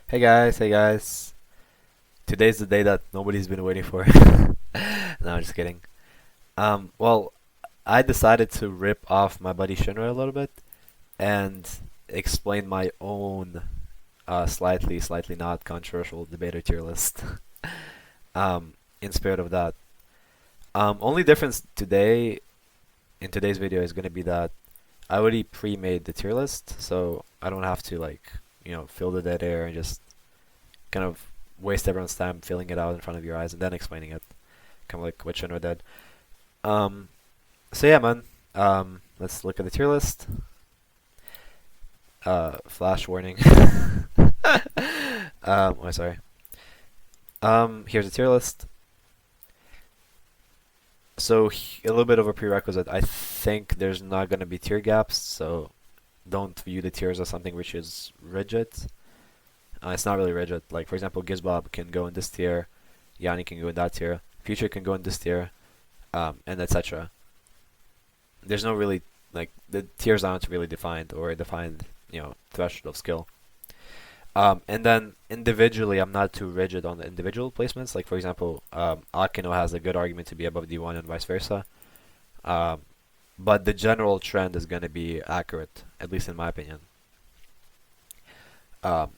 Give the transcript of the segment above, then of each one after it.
Hey guys. Today's the day that nobody's been waiting for. No, I'm just kidding. Well, I decided to rip off my buddy Shinra a little bit and explain my own, slightly not controversial debater tier list. In spirit of that. Only difference today in today's video is gonna be that I already pre-made the tier list, so I don't have to fill the dead air and just kind of waste everyone's time filling it out in front of your eyes and then explaining it, kind of like what Shinra did. Um, so yeah, man. Let's look at the tier list. Flash warning. Oh, sorry. Here's the tier list. So a little bit of a prerequisite. I think there's not gonna be tier gaps, so don't view the tiers as something which is rigid. It's not really rigid. Like for example, Gizbob can go in this tier, Yanni can go in that tier, Future can go in this tier, and etc. There's no really the tiers aren't really defined or defined, threshold of skill. And then individually, I'm not too rigid on the individual placements. Like for example, Akino has a good argument to be above D1 and vice versa. Um, but the general trend is going to be accurate, at least in my opinion.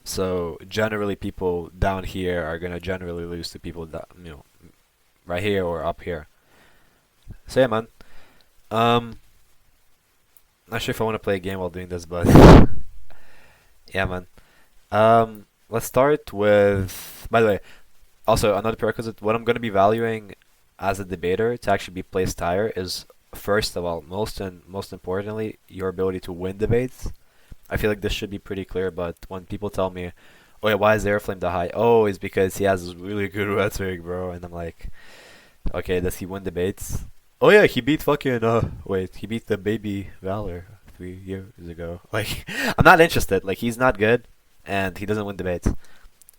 So generally, people down here are going to generally lose to people that right here or up here. So yeah, man. Um, Not sure if I want to play a game while doing this, but yeah, man. Let's start with. By the way, also another prerequisite. What I'm going to be valuing as a debater to actually be placed higher is first of all, most importantly, your ability to win debates. I feel like this should be pretty clear, but when people tell me, "Oh yeah, why is Airflame the high?" Oh, it's because he has this really good rhetoric, bro. And I'm like, okay, does he win debates? Oh yeah, he beat fucking wait, he beat the baby Valor 3 years ago. Like, I'm not interested. Like, he's not good, and he doesn't win debates.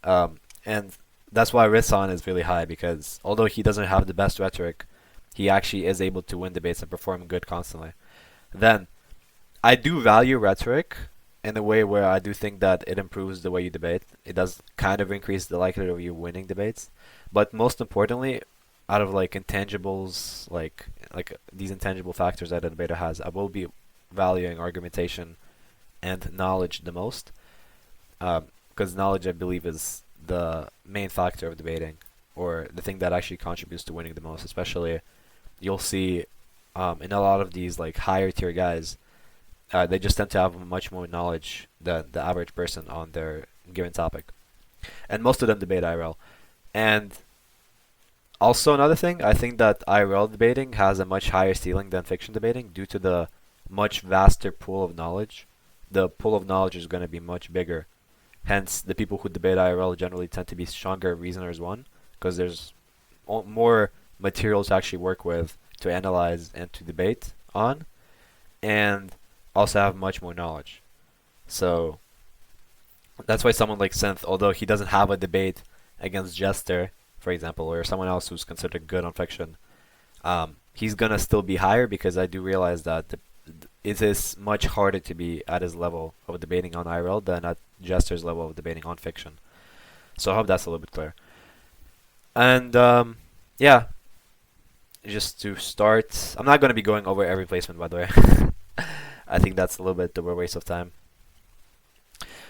And that's why Risson is really high because although he doesn't have the best rhetoric, he actually is able to win debates and perform good constantly. Then I do value rhetoric in a way where I do think that it improves the way you debate. It does kind of increase the likelihood of you winning debates, but most importantly, out of like intangibles, like these intangible factors that a debater has, I will be valuing argumentation and knowledge the most, because knowledge I believe is the main factor of debating, or the thing that actually contributes to winning the most. Especially, you'll see in a lot of these like higher tier guys, they just tend to have much more knowledge than the average person on their given topic, and most of them debate IRL. And also another thing, I think that IRL debating has a much higher ceiling than fiction debating due to the much vaster pool of knowledge. The pool of knowledge is going to be much bigger. Hence, the people who debate IRL generally tend to be stronger reasoners, one, because there's more material to actually work with, to analyze, and to debate on, and also have much more knowledge. So, that's why someone like Synth, although he doesn't have a debate against Jester, for example, or someone else who's considered good on fiction, he's gonna still be higher because I do realize that it is much harder to be at his level of debating on IRL than at Jester's level of debating on fiction. So I hope that's a little bit clear. And yeah, just to start, I'm not gonna be going over every placement, by the way. I think that's a little bit of a waste of time.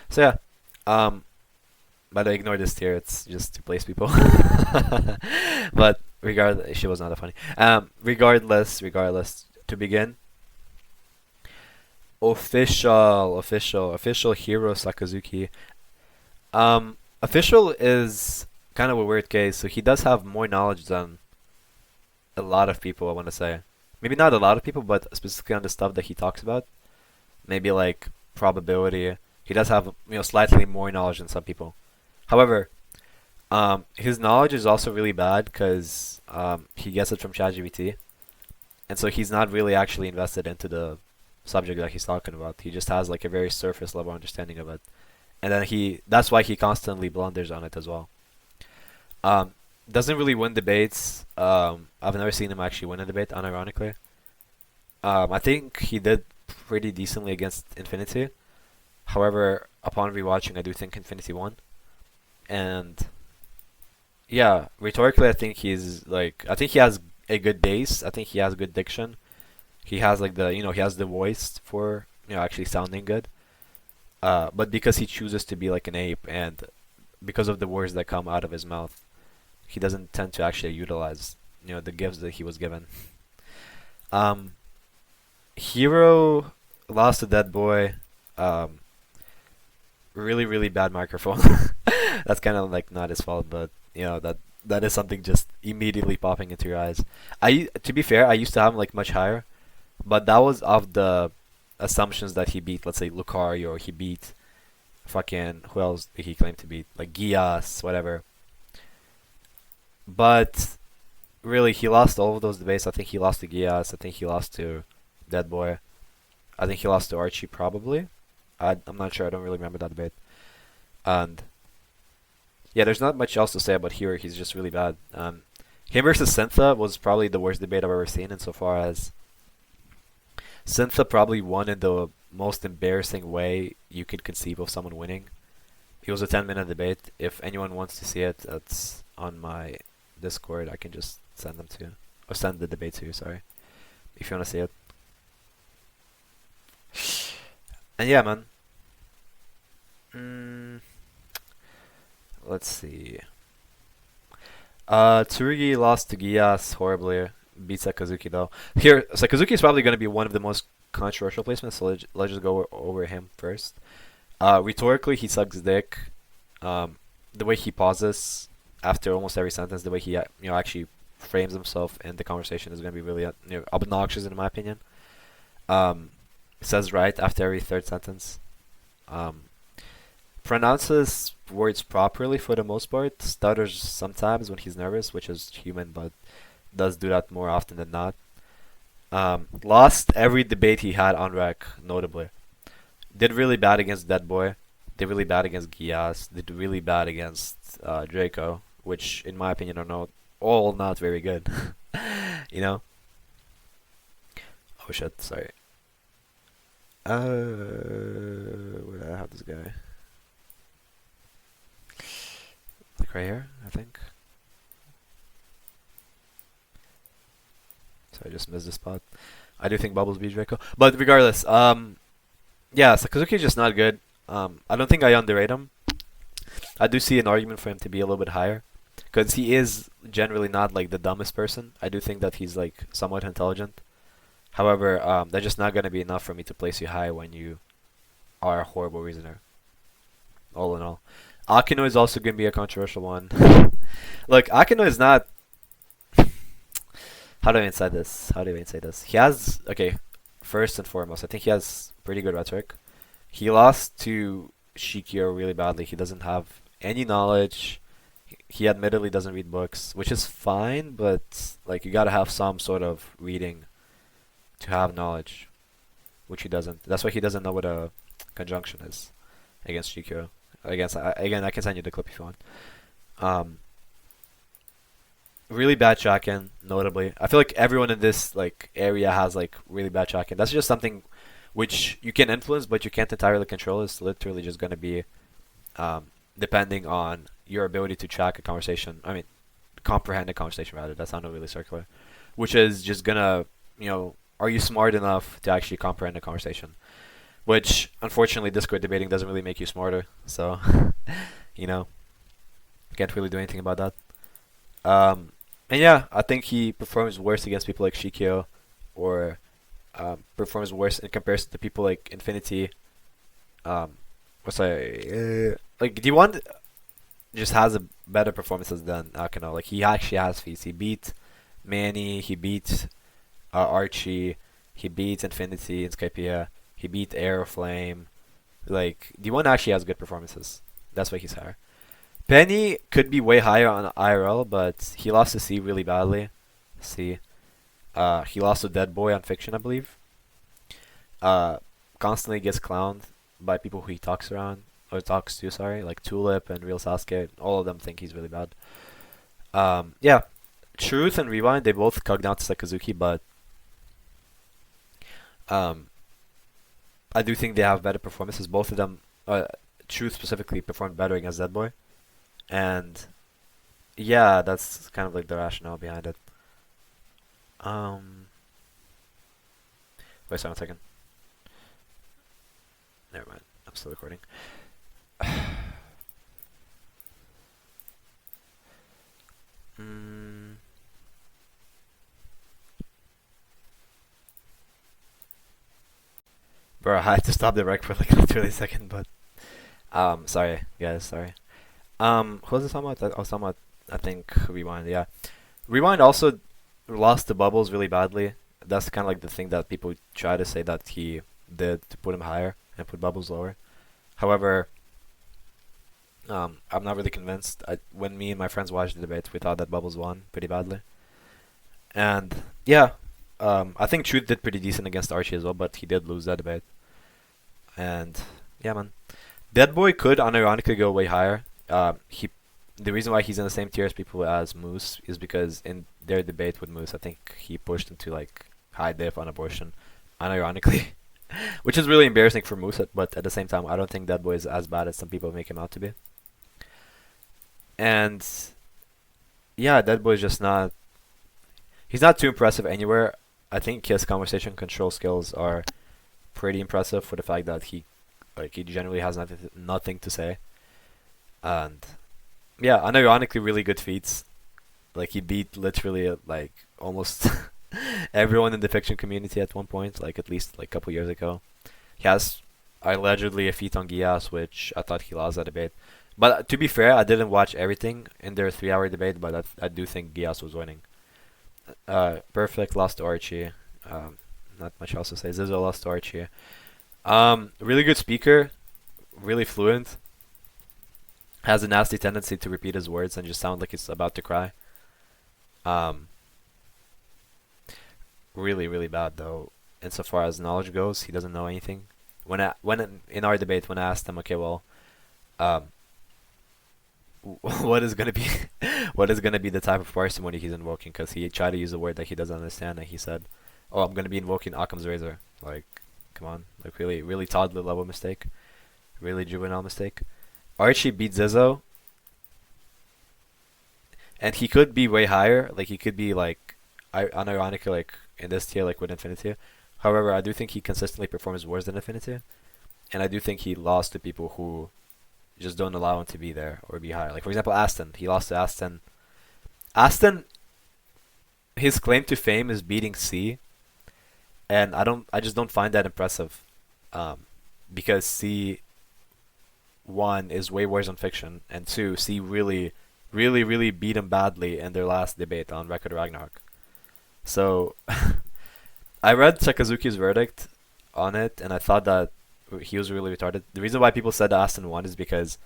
So yeah, but I ignore this tier. It's just to place people. But regardless, she was not that funny. Regardless, to begin, official hero Sakazuki. Official is kind of a weird case. So he does have more knowledge than a lot of people. I want to say, maybe not a lot of people, but specifically on the stuff that he talks about. Maybe like probability. He does have slightly more knowledge than some people. However, his knowledge is also really bad because he gets it from ChatGPT, and so he's not really actually invested into the subject that he's talking about. He just has like a very surface level understanding of it, and then that's why he constantly blunders on it as well. Um, doesn't really win debates. I've never seen him actually win a debate, unironically. I think he did pretty decently against Infinity. However, upon rewatching, I do think Infinity won. And yeah, rhetorically, I think he's like, I think he has a good base. I think he has good diction. He has like the, he has the voice for, actually sounding good. But because he chooses to be like an ape, and because of the words that come out of his mouth, he doesn't tend to actually utilize, the gifts that he was given. Um, Hero lost to Dead Boy. Um, really, really bad microphone. That's kind of like not his fault, but that is something just immediately popping into your eyes. To be fair, I used to have him like much higher, but that was of the assumptions that he beat, let's say Lucario, or he beat fucking, who else did he claim to beat? Like Gias, whatever. But really, he lost all of those debates. I think he lost to Gias. I think he lost to Dead Boy. I think he lost to Archie probably. I'm not sure. I don't really remember that debate. And yeah, there's not much else to say about Hero. He's just really bad. Him versus Syntha was probably the worst debate I've ever seen, insofar as Syntha probably won in the most embarrassing way you could conceive of someone winning. It was a 10-minute debate. If anyone wants to see it, it's on my Discord. I can just send them to you. Or send the debate to you, sorry. If you want to see it. And yeah, man. Mm, let's see. Tsurugi lost to Gias horribly. Beat Sakazuki though. Here, Sakazuki is probably going to be one of the most controversial placements, so let's just go over him first. Rhetorically, he sucks dick. The way he pauses after almost every sentence, the way he actually frames himself in the conversation is going to be really obnoxious in my opinion. Says right after every third sentence. Pronounces words properly for the most part. Stutters sometimes when he's nervous, which is human, but does do that more often than not. Lost every debate he had on rec, notably. Did really bad against Dead Boy. Did really bad against Gias. Did really bad against Draco, which in my opinion are all not very good. you know? Oh shit, sorry. Where did I have this guy? Like right here, I think. So I just missed the spot. I do think Bubbles beat Draco. But regardless, yeah, Sakazuki is just not good. I don't think I underrate him. I do see an argument for him to be a little bit higher. Because he is generally not like the dumbest person. I do think that he's like somewhat intelligent. However, that's just not going to be enough for me to place you high when you are a horrible reasoner. All in all. Akino is also going to be a controversial one. Look, Akino is not... How do I even say this? He has... Okay, first and foremost, I think he has pretty good rhetoric. He lost to Shikio really badly. He doesn't have any knowledge. He admittedly doesn't read books, which is fine, but like you gotta have some sort of reading to have knowledge, which he doesn't. That's why he doesn't know what a conjunction is against Shikio. Again, I can send you the clip if you want. Really bad Shaken, notably. I feel like everyone in this like area has like really bad Shaken. That's just something which you can influence, but you can't entirely control. It's literally just gonna be depending on your ability to track a conversation. I mean, comprehend a conversation rather. That sounded really circular. Which is just gonna, are you smart enough to actually comprehend a conversation? Which, unfortunately, Discord debating doesn't really make you smarter. So, can't really do anything about that. And yeah, I think he performs worse against people like Shikio, or performs worse in comparison to people like Infinity. What's like D1 just has a better performances than Akino. Like he actually has feats. He beat Manny. He beat Archie. He beat Infinity in Skypiea. He beat Aeroflame. Like D1 actually has good performances. That's why he's higher. Penny could be way higher on IRL, but he lost to C really badly. C. He lost to Dead Boy on Fiction, I believe. Constantly gets clowned by people who he talks to, sorry, like Tulip and Real Sasuke. All of them think he's really bad. Yeah, Truth and Rewind, they both cugged down to Sakazuki, but I do think they have better performances. Both of them, Truth specifically, performed better against Dead Boy. And yeah, that's kind of like the rationale behind it. Um, wait, sorry, one second. Never mind. I'm still recording. mm, bro, I had to stop the rec for like literally a second, but sorry guys, sorry. What was I talking about? I was talking about, I think, Rewind. Yeah, Rewind also lost the bubbles really badly. That's kind of like the thing that people try to say that he did to put him higher and put bubbles lower. However, I'm not really convinced. When me and my friends watched the debate, we thought that bubbles won pretty badly. And yeah, I think Truth did pretty decent against Archie as well, but he did lose that debate. And yeah, man, Dead Boy could unironically go way higher. The reason why he's in the same tier as people as Moose is because in their debate with Moose, I think he pushed him to like high diff on abortion, unironically, which is really embarrassing for Moose. But at the same time, I don't think Dead Boy is as bad as some people make him out to be. And yeah, Dead Boy is just not. He's not too impressive anywhere. I think his conversation control skills are pretty impressive for the fact that he generally has nothing to say. And yeah, unironically really good feats. Like he beat literally like almost everyone in the fiction community at one point, like at least like a couple years ago. He has allegedly a feat on Gias, which I thought he lost that debate. But to be fair, I didn't watch everything in their 3 hour debate, but I do think Gias was winning. Perfect lost to Archie. Not much else to say. Zizzo lost to Archie. Really good speaker, really fluent. Has a nasty tendency to repeat his words and just sound like he's about to cry. Um, really, really bad though. Insofar as knowledge goes, he doesn't know anything. When in our debate, when I asked him, okay, well, um, what is gonna be, what is gonna be the type of parsimony he's invoking? Because he tried to use a word that he doesn't understand, and he said, "Oh, I'm gonna be invoking Occam's razor." Like, come on, like really, really toddler level mistake, really juvenile mistake. Archie beat Zizzo, and he could be way higher. Like he could be like, unironically like in this tier, like with Infinity. However, I do think he consistently performs worse than Infinity, and I do think he lost to people who just don't allow him to be there or be higher. Like for example, Aston. He lost to Aston. Aston, his claim to fame is beating C, and I just don't find that impressive, um, because C one is way worse on fiction, and two, C really, really, really beat him badly in their last debate on Record Ragnarok. So I read Sakazuki's verdict on it, and I thought that he was really retarded. The reason why people said that Aston won is because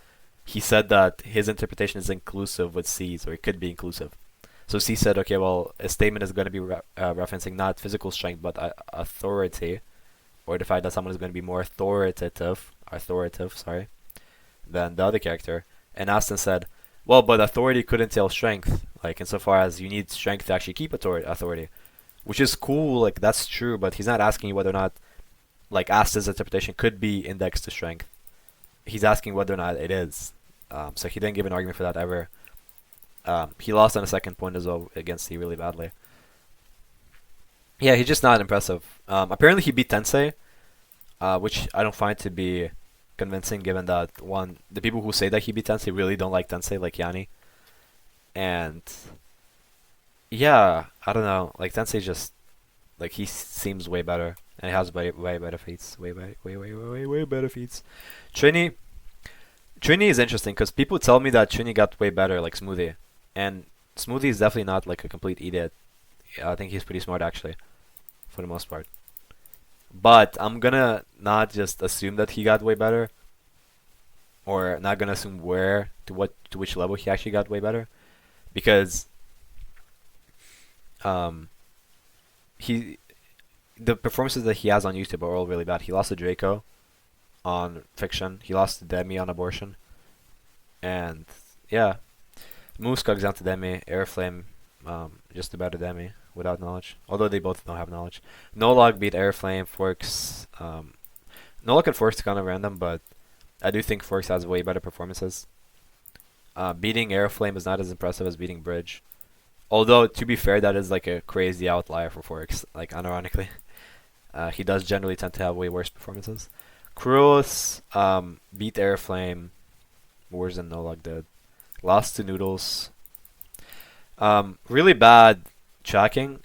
he said that his interpretation is inclusive with C's, or it could be inclusive. So C said, okay, well, a statement is going to be referencing not physical strength, but authority, or the fact that someone is going to be more authoritative, sorry, than the other character. And Aston said, well, but authority could entail strength, like insofar as you need strength to actually keep authority, which is cool, like that's true, but he's not asking you whether or not, like Aston's interpretation could be indexed to strength. He's asking whether or not it is. So he didn't give an argument for that ever. He lost on the second point as well against C really badly. Yeah, he's just not impressive. Apparently he beat Tensei, which I don't find to be convincing given that, one, the people who say that he beat Tensei really don't like Tensei, like Yanni. And yeah, I don't know, like Tensei just, like he seems way better. And he has way better feats. Way better feats. Trini is interesting because people tell me that Trini got way better, like Smoothie. And Smoothie is definitely not like a complete idiot. I think he's pretty smart actually, for the most part. But I'm gonna not just assume that he got way better, or not gonna assume to which level he actually got way better, because um he the performances that he has on YouTube are all really bad. He lost to Draco on Fiction. He lost to Demi on Abortion. And yeah, Moose got down to Demi. Airflame, just a better Demi without knowledge. Although they both don't have knowledge. Nolog beat Airflame. Forks. Nolog and Forks kind of random, but I do think Forks has way better performances. Beating Airflame is not as impressive as beating Bridge. Although, to be fair, that is like a crazy outlier for Forex, like unironically. He does generally tend to have way worse performances. Kuros beat Airflame worse than No Luck did. Lost to Noodles. Really bad tracking.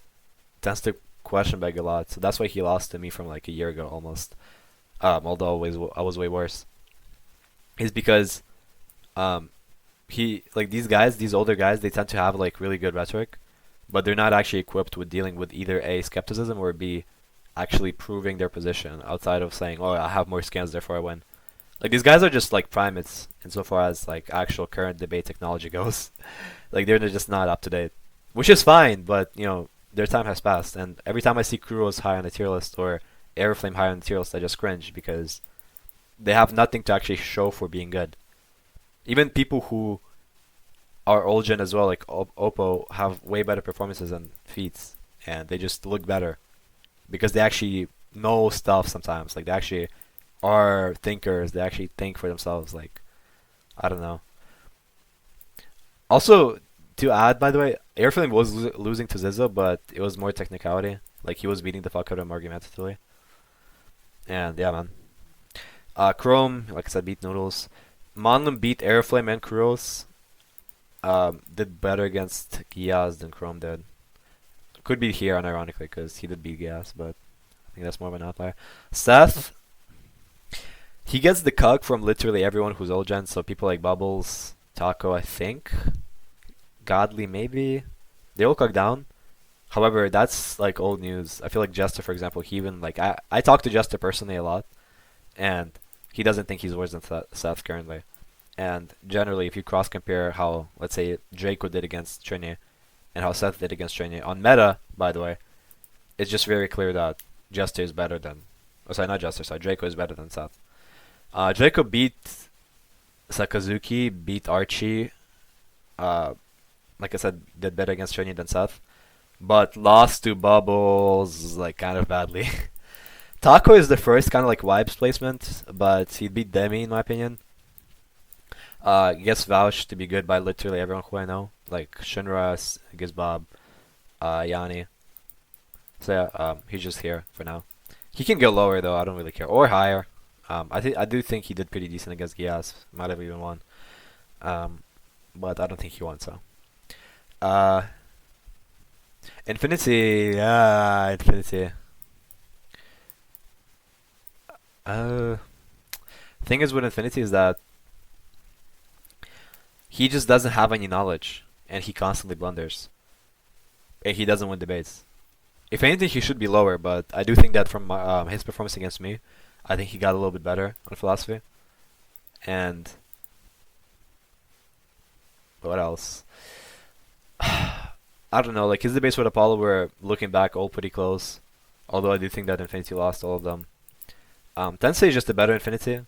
Tends to question bag a lot, so that's why he lost to me from like a year ago almost. Although I was way worse. Is because he like these guys, these older guys, they tend to have like really good rhetoric, but they're not actually equipped with dealing with either A, skepticism, or B, actually proving their position outside of saying, "Oh, I have more scans, therefore I win." Like these guys are just like primates insofar as like actual current debate technology goes. Like they're just not up to date, which is fine, but you know their time has passed. And every time I see Kuros high on the tier list or Airflame high on the tier list, I just cringe because they have nothing to actually show for being good. Even people who are old gen as well, like Oppo, have way better performances than feats, and they just look better because they actually know stuff sometimes. Like they actually are thinkers. They actually think for themselves. Like I don't know. Also, to add, by the way, Airflame was losing to Zizzo, but it was more technicality. Like he was beating the fuck out of him argumentatively. And yeah, man. Chrome, like I said, beat Noodles. Monlim beat Airflame and Kuros. Did better against Giaz than Chrome did. Could be here, unironically, because he did beat Giaz, but I think that's more of an outlier. Seth, he gets the cuck from literally everyone who's old gen, so people like Bubbles, Taco, I think. Godly, maybe. They all cuck down. However, that's like old news. I feel like Jester, for example, he even like I talk to Jester personally a lot, and he doesn't think he's worse than Seth currently. And generally, if you cross compare how, let's say, Draco did against Trini and how Seth did against Trini on meta, by the way, it's just very clear that Jester is better than. Oh, sorry, not Jester. Sorry, Draco is better than Seth. Draco beat Sakazuki, beat Archie. Like I said, did better against Trini than Seth, but lost to Bubbles like kind of badly. Taco is the first kind of like vibes placement, but he beat Demi in my opinion. Gets vouched to be good by literally everyone who I know, like Shinra, Gizbob, Yanni. So yeah, he's just here for now. He can go lower though, I don't really care, or higher. I do think he did pretty decent against Giaz. Might have even won. But I don't think he won. So, Infinity, Infinity. Thing is with Infinity is that he just doesn't have any knowledge, and he constantly blunders, and he doesn't win debates. If anything, he should be lower, but I do think that from his performance against me, I think he got a little bit better on philosophy. And what else? I don't know. Like his debates with Apollo were, looking back, all pretty close. Although I do think that Infinity lost all of them. Tensei is just a better Infinity.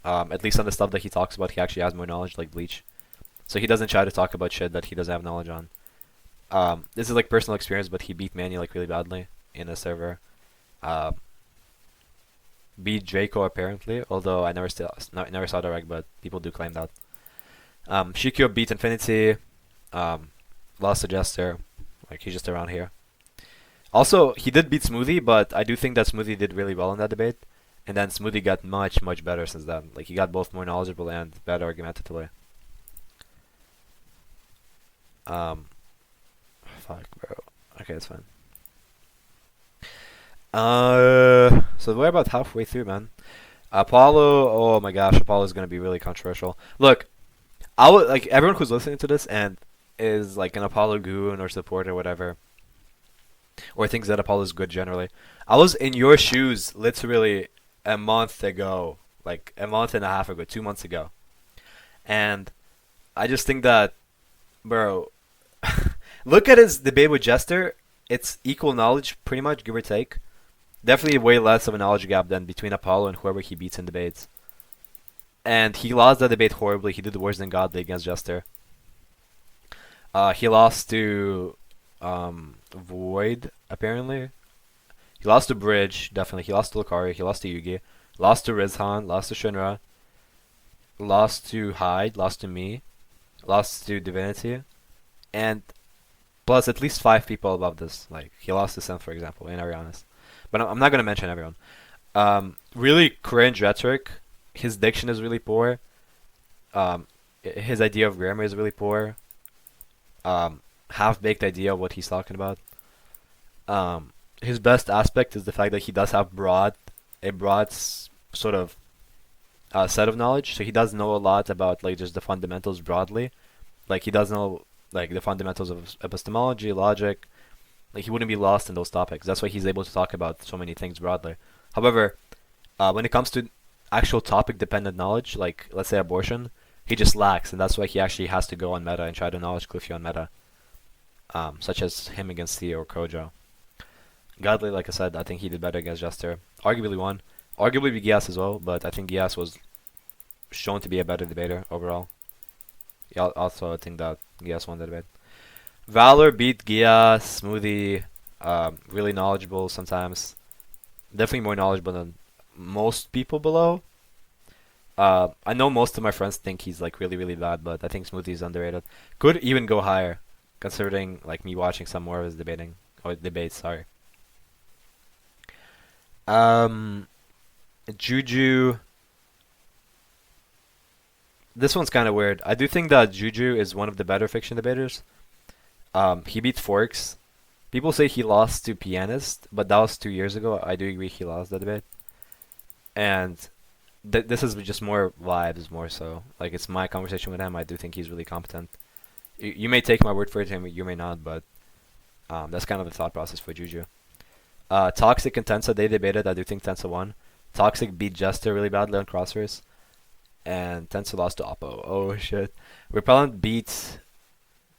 At least on the stuff that he talks about, he actually has more knowledge, like Bleach. So he doesn't try to talk about shit that he doesn't have knowledge on. This is like personal experience, but he beat Manny like really badly in a server. Beat Draco apparently, although I never saw direct, but people do claim that. Shikyo beat Infinity. Lost to Jester. Like he's just around here. Also, he did beat Smoothie, but I do think that Smoothie did really well in that debate. And then Smoothie got much, much better since then. Like he got both more knowledgeable and better argumentatively. Fuck, bro. Okay, it's fine. So we're about halfway through, man. Apollo. Oh my gosh, Apollo is gonna be really controversial. Look, I would like everyone who's listening to this and is like an Apollo goon or supporter or whatever, or thinks that Apollo is good generally. I was in your shoes literally a month ago, like a month and a half ago, 2 months ago, and I just think that, bro, look at his debate with Jester. It's equal knowledge, pretty much, give or take. Definitely way less of a knowledge gap than between Apollo and whoever he beats in debates. And he lost that debate horribly. He did worse than Godly against Jester. He lost to Void, apparently. He lost to Bridge, definitely. He lost to Lucario. He lost to Yugi. Lost to Rizhan. Lost to Shinra. Lost to Hyde. Lost to me. lost to Divinity, and plus at least 5 people above this. Like he lost to Sim, for example, in Arianas. But I'm not gonna mention everyone. Really cringe rhetoric. His diction is really poor. His idea of grammar is really poor. Half-baked idea of what he's talking about. His best aspect is the fact that he does have a broad sort of set of knowledge. So he does know a lot about like just the fundamentals broadly. Like he does know like the fundamentals of epistemology, logic. Like he wouldn't be lost in those topics. That's why he's able to talk about so many things broadly. However, when it comes to actual topic-dependent knowledge, like let's say abortion, he just lacks, and that's why he actually has to go on meta and try to knowledge cliff you on meta, such as him against Theo or Kojo. Godly, like I said, I think he did better against Jester. Arguably won. Arguably Gias as well, but I think Gias was shown to be a better debater overall. Yeah, also, I think that Gias won the debate. Valor beat Gias, Smoothie, really knowledgeable sometimes. Definitely more knowledgeable than most people below. I know most of my friends think he's like really, really bad, but I think Smoothie is underrated. Could even go higher, considering like me watching some more of his debates. Sorry. Juju. This one's kind of weird. I do think that Juju is one of the better fiction debaters. He beat Forks. People say he lost to Pianist, but that was 2 years ago. I do agree he lost that debate. And this is just more vibes, more so. Like, it's my conversation with him. I do think he's really competent. You may take my word for it, you may not, but that's kind of the thought process for Juju. Toxic and Tensa, they debated. I do think Tensa won. Toxic beat Jester really badly on Crossrace. And Tensa lost to Oppo. Oh, shit. Repellent beat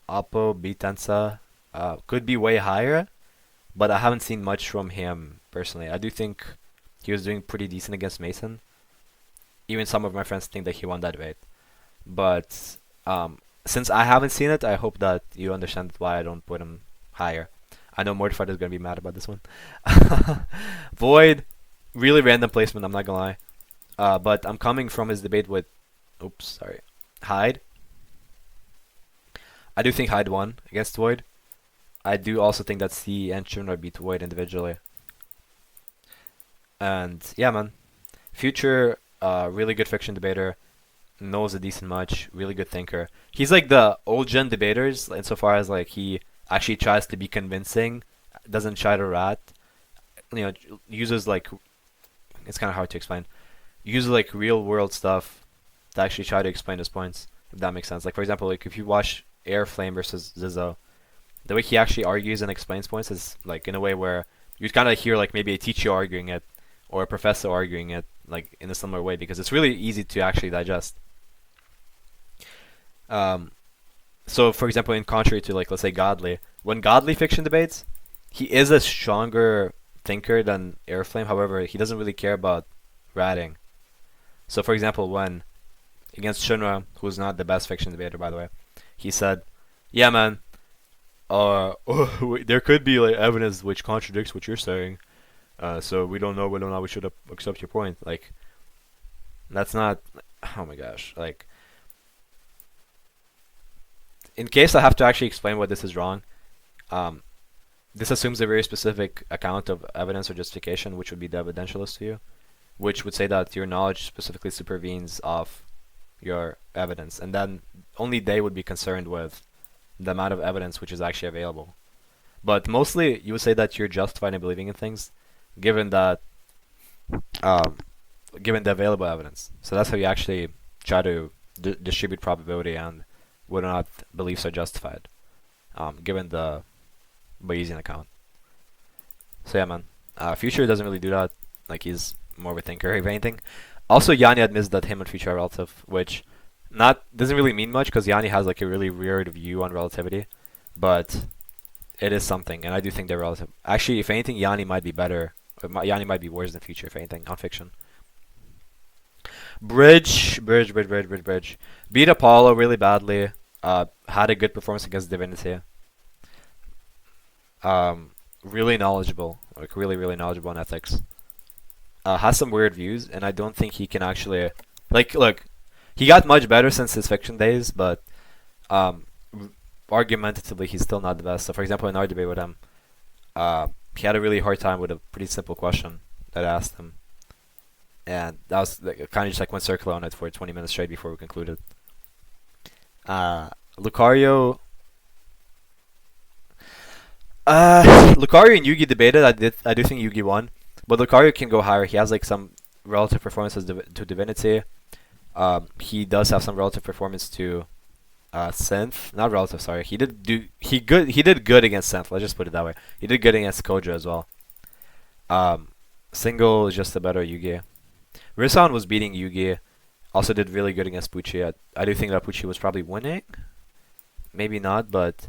Oppo, beat Tensa. Could be way higher, but I haven't seen much from him personally. I do think he was doing pretty decent against Mason. Even some of my friends think that he won that debate. But since I haven't seen it, I hope that you understand why I don't put him higher. I know Mortified is going to be mad about this one. Void, really random placement, I'm not going to lie. But I'm coming from his debate with, Hyde. I do think Hyde won against Void. I do also think that C and Chunra beat Void individually. And yeah, man. Future, really good fiction debater. Knows a decent much. Really good thinker. He's like the old gen debaters insofar as like he actually tries to be convincing. Doesn't try to rat. You know, uses like, it's kind of hard to explain. Uses like real world stuff to actually try to explain his points. If that makes sense. Like for example, like if you watch Airflame versus Zizzo, the way he actually argues and explains points is like in a way where you kind of hear like maybe a teacher arguing it or a professor arguing it like in a similar way because it's really easy to actually digest. So for example, in contrary to like let's say Godly, when Godly fiction debates, he is a stronger thinker than Airflame. However, he doesn't really care about ratting. So for example, when against Shunra, who's not the best fiction debater by the way, he said, "Yeah, man, there could be like evidence which contradicts what you're saying, so we don't know whether or not we should accept your point." Like, that's not. Oh my gosh! Like, in case I have to actually explain what this is wrong, this assumes a very specific account of evidence or justification, which would be the evidentialist view, which would say that your knowledge specifically supervenes off your evidence, and then only they would be concerned with the amount of evidence which is actually available. But mostly, you would say that you're justified in believing in things, given that, given the available evidence. So that's how you actually try to distribute probability and whether or not beliefs are justified, given the Bayesian account. So yeah, man. Future doesn't really do that. Like he's more of a thinker, if anything. Also, Yanni admits that him and Future are relative, which doesn't really mean much because Yanni has like a really weird view on relativity, but it is something, and I do think they're relative. Actually, if anything, Yanni might be better. Yanni might be worse than Future, if anything, on fiction. Bridge. Beat Apollo really badly. Had a good performance against Divinity. Really knowledgeable, like really knowledgeable on ethics. Has some weird views, and I don't think he can actually, like, look, he got much better since his fiction days, but Um, Argumentatively, he's still not the best. So, for example, in our debate with him, he had a really hard time with a pretty simple question that I asked him, and that was like, kind of just like went circular on it for 20 minutes straight before we concluded. Lucario, Lucario and Yugi debated. I do think Yugi won, but Lucario can go higher. He has like some relative performances to Divinity. He does have some relative performance to Synth. Not relative, sorry. He did good against Synth. Let's just put it that way. He did good against Koja as well. Single is just a better Yugi. Risan was beating Yugi. Also did really good against Pucci. I do think that Pucci was probably winning. Maybe not, but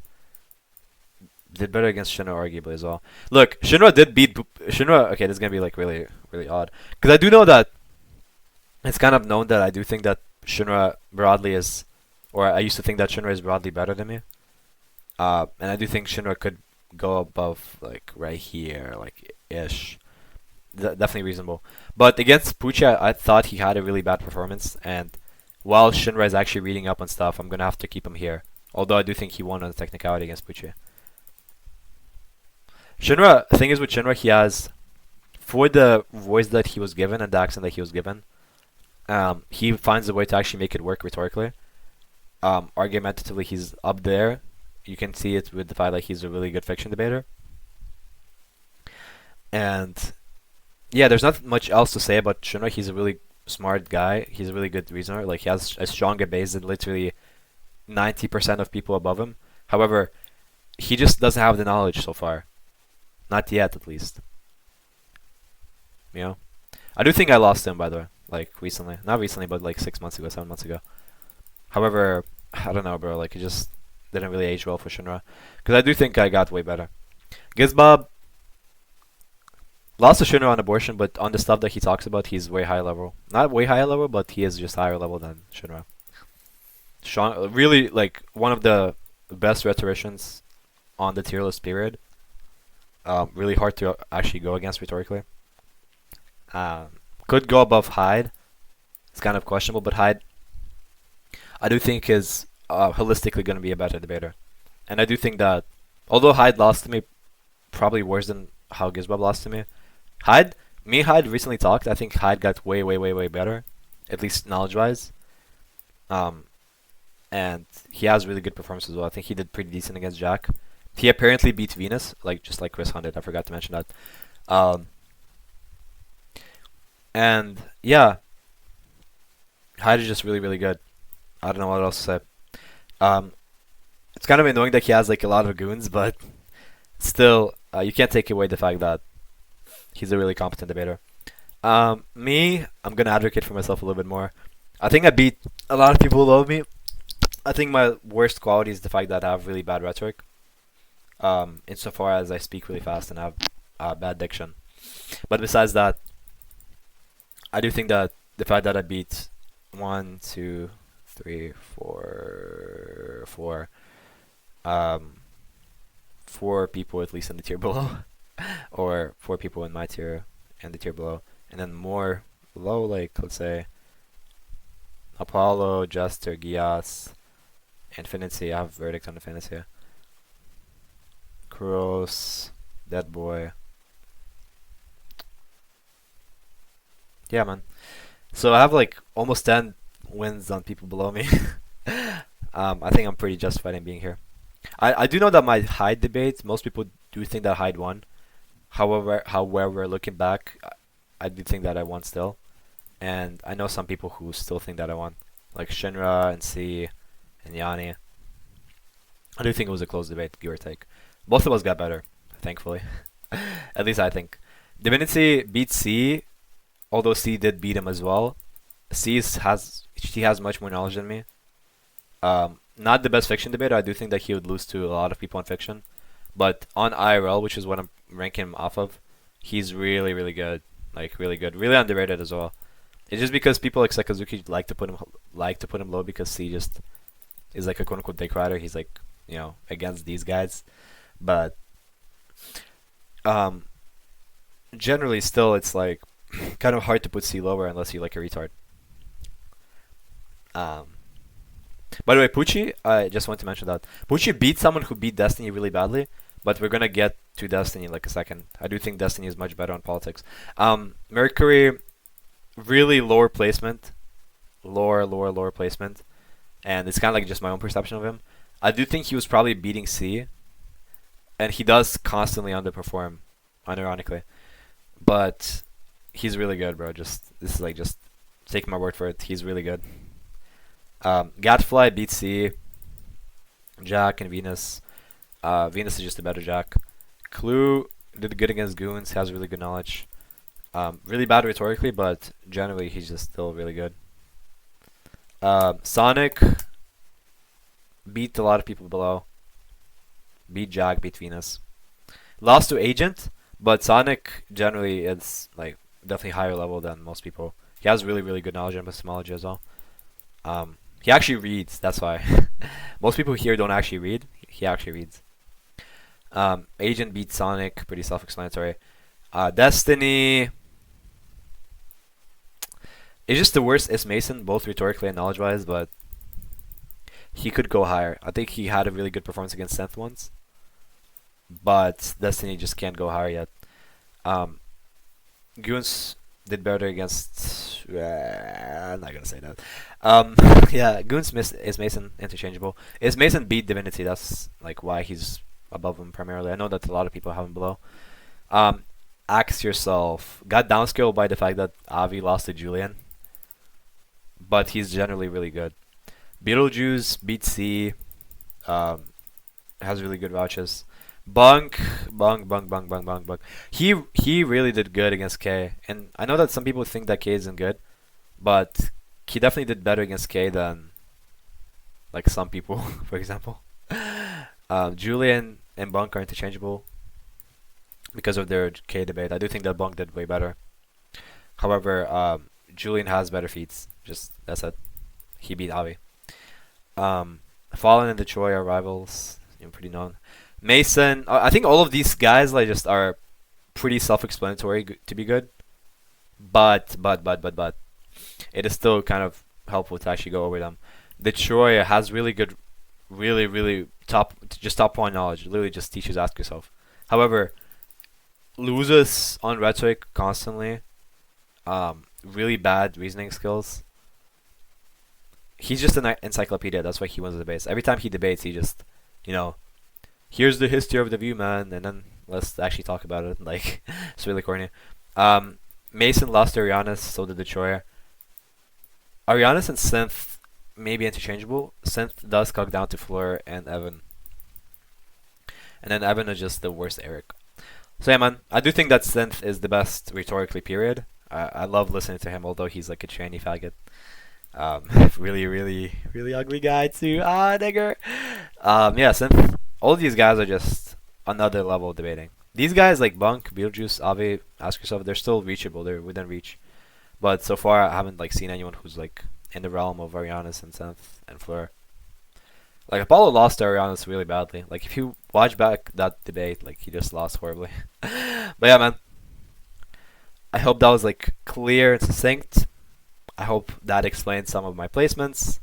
did better against Shinra arguably as well. Look, Shinra did beat Shinra. Okay, this is gonna be like really really odd because I do know that it's kind of known that I do think that Shinra broadly is, or I used to think that Shinra is broadly better than me. And I do think Shinra could go above like right here, like ish. Definitely reasonable. But against Pucci, I thought he had a really bad performance, and while Shinra is actually reading up on stuff, I'm gonna have to keep him here. Although I do think he won on the technicality against Pucci. Shinra, the thing is with Shinra, he has, for the voice that he was given and the accent that he was given, he finds a way to actually make it work rhetorically. Argumentatively, he's up there. You can see it with the fact that he's a really good fiction debater. And yeah, there's not much else to say about Shinra. He's a really smart guy. He's a really good reasoner. Like he has a stronger base than literally 90% of people above him. However, he just doesn't have the knowledge so far. Not yet, at least. You know? I do think I lost him, by the way. Like, recently. Not recently, but like 6 months ago, 7 months ago. However, I don't know, bro. Like, it just didn't really age well for Shinra. Because I do think I got way better. Gizbob lost to Shinra on abortion, but on the stuff that he talks about, he's way higher level. Not way higher level, but he is just higher level than Shinra. Really, like, one of the best rhetoricians on the tier list period. Really hard to actually go against rhetorically. Could go above Hyde. It's kind of questionable, but Hyde, I do think is holistically going to be a better debater. And I do think that, although Hyde lost to me probably worse than how Gizbob lost to me, Hyde recently talked. I think Hyde got way, way, way, way better, at least knowledge-wise. And he has really good performance as well. I think he did pretty decent against Jack. He apparently beat Venus, just like Chris Hunt did. I forgot to mention that. And yeah, Hyde is just really, really good. I don't know what else to say. It's kind of annoying that he has like a lot of goons, but still, you can't take away the fact that he's a really competent debater. Me, I'm gonna advocate for myself a little bit more. I think I beat a lot of people who love me. I think my worst quality is the fact that I have really bad rhetoric. Insofar as I speak really fast and have bad diction. But besides that, I do think that the fact that I beat 1, 2, 3, 4, 4 people at least in the tier below, or 4 people in my tier and the tier below, and then more below, like let's say Apollo, Jester, Gias, Infinity. I have verdict on Infinity. Cross, Dead Boy. Yeah, man. So I have like almost 10 wins on people below me. I think I'm pretty justified in being here. I do know that my Hyde debate, most people do think that Hyde won. However, looking back, I do think that I won still. And I know some people who still think that I won. Like Shinra and C and Yanni. I do think it was a close debate, give or take. Both of us got better, thankfully. At least I think. Divinity beat C, although C did beat him as well. She has much more knowledge than me. Not the best fiction debater. I do think that he would lose to a lot of people on fiction. But on IRL, which is what I'm ranking him off of, he's really, really good. Like really good, really underrated as well. It's just because people like Sakazuki like to put him low because C just is like a quote unquote dick rider. He's like, against these guys. But generally still it's like kind of hard to put C lower unless you like a retard. By the way, Pucci, I just want to mention that Pucci beat someone who beat Destiny really badly, but we're gonna get to Destiny in like a second. I do think Destiny is much better on politics. Mercury, really lower placement, lower placement, and it's kind of like just my own perception of him. I do think he was probably beating C, and he does constantly underperform, unironically, but he's really good, bro. This is like just take my word for it. He's really good. Gadfly beats C, Jack and Venus. Venus is just a better Jack. Clue did good against Goons, has really good knowledge. Really bad rhetorically, but generally he's just still really good. Sonic beat a lot of people below. Beat Jack, beat Venus. Lost to Agent, but Sonic generally is like definitely higher level than most people. He has really good knowledge in epistemology as well. He actually reads, that's why. Most people here don't actually read. He actually reads. Agent beats Sonic, pretty self-explanatory. Destiny is just the worst is Mason, both rhetorically and knowledge-wise, but he could go higher. I think he had a really good performance against Synth once, but Destiny just can't go higher yet. Goons did better against. I'm not gonna say that. Yeah, Goons is Mason interchangeable. Is Mason beat Divinity? That's like why he's above him primarily. I know that a lot of people have him below. Axe Yourself got downscaled by the fact that Avi lost to Julian, but he's generally really good. Beetlejuice beat C. Has really good vouchers. Bunk. He really did good against K, and I know that some people think that K isn't good, but he definitely did better against K than like some people, for example. Julian and Bunk are interchangeable because of their K debate. I do think that Bunk did way better. However, Julian has better feats. Just that's it. He beat Avi. Fallen and the Troy are rivals. Pretty known. Mason, I think all of these guys like just are pretty self-explanatory to be good, but it is still kind of helpful to actually go over them. The Troy has really good, really top point knowledge. Literally just teaches ask yourself. However, loses on rhetoric constantly. Really bad reasoning skills. He's just an encyclopedia. That's why he wins the debates. Every time he debates, he just, here's the history of the view, man, and then let's actually talk about it. Like, it's really corny. Mason lost to Arianis, so did Detroyer. Arianis and Synth may be interchangeable. Synth does cock down to Fleur and Evan. And then Evan is just the worst Eric. So yeah, man, I do think that Synth is the best rhetorically, period. I love listening to him, although he's like a tranny faggot. Really ugly guy too. Nigger. Yeah, Synth. All these guys are just another level of debating. These guys like Bunk, Beetlejuice, Avi, Ask Yourself, they're still reachable. They're within reach. But so far, I haven't like seen anyone who's like in the realm of Arianis and Synth and Fleur. Like Apollo lost to Arianis really badly. Like if you watch back that debate, like he just lost horribly. But yeah, man. I hope that was like clear and succinct. I hope that explains some of my placements.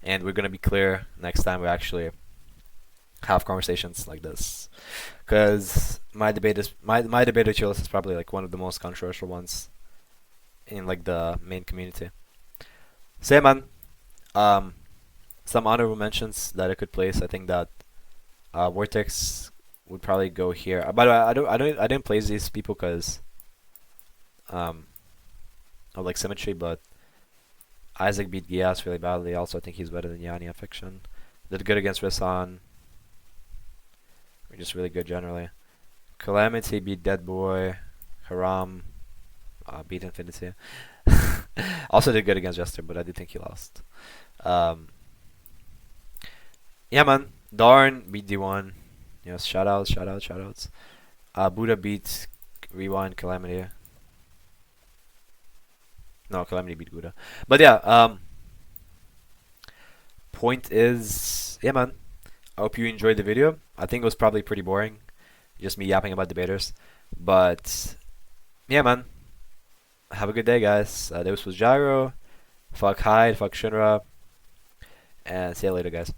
And we're gonna be clear next time we actually have conversations like this. Because my debate with Chillis is probably like one of the most controversial ones in like the main community. So yeah, man. Some honorable mentions that I could place. I think that Vortex would probably go here. By the way, I didn't place these people because of like symmetry, but Isaac beat Gias really badly. Also, I think he's better than Yanni on Fiction. Did good against Rissan. Just really good generally. Calamity beat Dead Boy. Haram beat Infinity. Also did good against Jester, but I did think he lost. Yeah, man. Darn beat D1. Yes, shoutouts. Buddha beat Rewind Calamity. No, Calamity beat Buddha. But yeah, point is, yeah, man. I hope you enjoyed the video. I think it was probably pretty boring. Just me yapping about debaters. But, yeah, man. Have a good day, guys. This was Gyro. Fuck Hyde. Fuck Shinra. and see you later, guys.